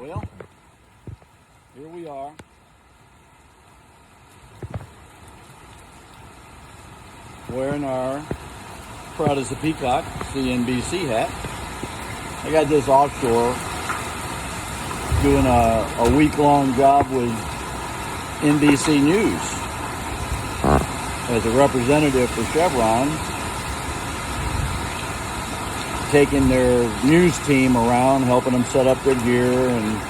Well, here we are. Wearing our Proud as a Peacock CNBC hat. I got this offshore doing a week-long job with NBC News as a representative for Chevron, taking their news team around, helping them set up their gear and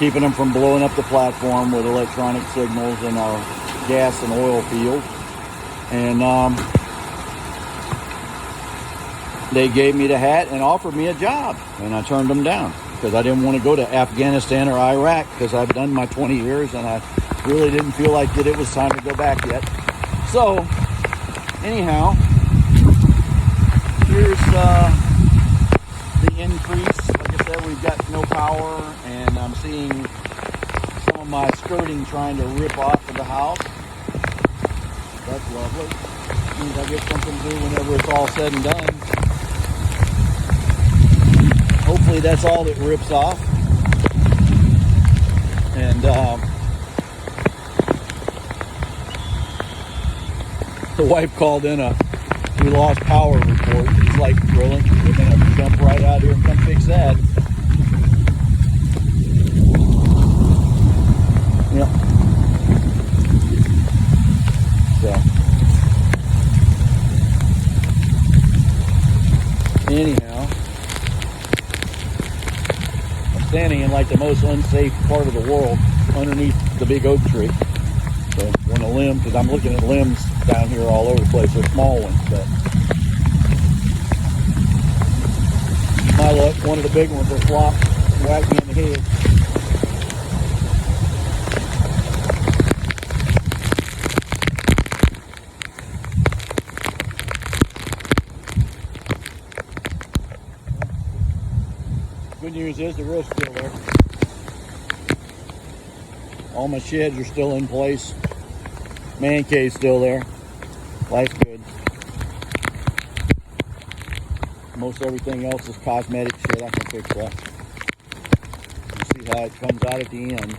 keeping them from blowing up the platform with electronic signals in our gas and oil field. And they gave me the hat and offered me a job, and I turned them down because I didn't want to go to Afghanistan or Iraq because I've done my 20 years and I really didn't feel like that it was time to go back yet. So anyhow, here's the increase. Like I said, we've got no power, and I'm seeing some of my skirting trying to rip off of the house. That's lovely. Means I get something to do whenever it's all said and done. Hopefully that's all that rips off. And the wife called in we lost power report. He's like, really? We're going to jump right out here and come fix that. Yep. So, anyhow, I'm standing in like the most unsafe part of the world underneath the big oak tree. So, on a limb, because I'm looking at limbs down here all over the place. They're small ones, but my luck, one of the big ones will flop and whack me in the head. Good news is the roof's still there. All my sheds are still in place. Man cave's still there. Life's good. Most everything else is cosmetic shit. I can fix that. You see how it comes out at the end.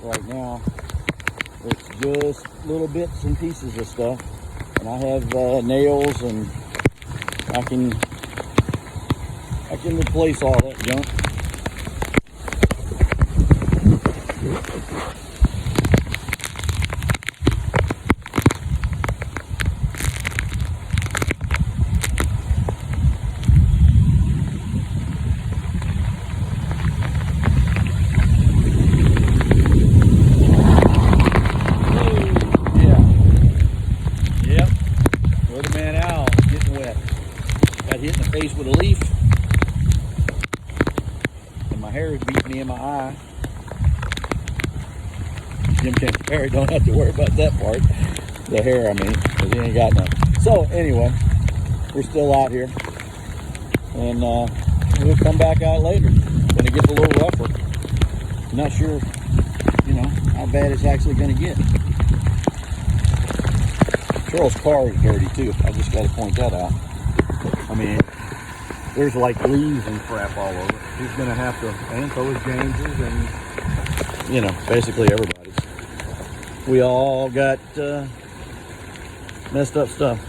Right now, it's just little bits and pieces of stuff. And I have nails, and I can replace all that junk. Hit in the face with a leaf, and my hair is beating me in my eye. Jim Carrey don't have to worry about that part. The hair, I mean, because he ain't got none. So anyway, we're still out here, and we'll come back out later when it gets a little rougher. Not sure, how bad it's actually going to get. Charles' car is dirty too. I just got to point that out. I mean, there's like leaves and crap all over. He's going to have to, and so is James's, and, basically everybody's. We all got messed up stuff.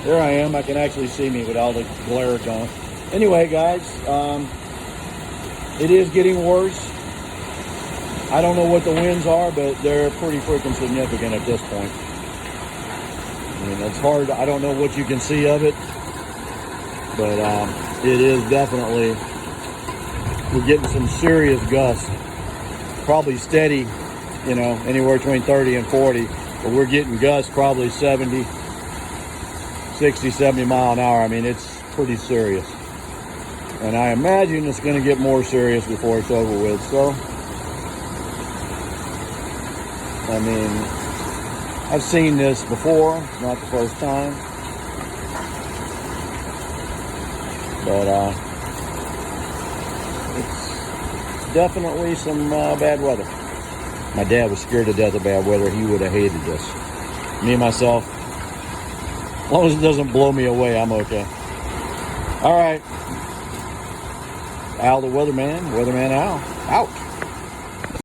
There I am. I can actually see me with all the glare going. Anyway, guys, it is getting worse. I don't know what the winds are, but they're pretty freaking significant at this point. I mean, it's hard. I don't know what you can see of it, but it is definitely, we're getting some serious gusts. Probably steady, anywhere between 30 and 40, but we're getting gusts probably 60, 70 mile an hour. I mean, it's pretty serious. And I imagine it's going to get more serious before it's over with. So, I mean, I've seen this before. It's not the first time. But it's definitely some bad weather. My dad was scared to death of bad weather. He would have hated this. Me, myself. As long as it doesn't blow me away, I'm okay. All right. Al the Weatherman, Weatherman Al, out.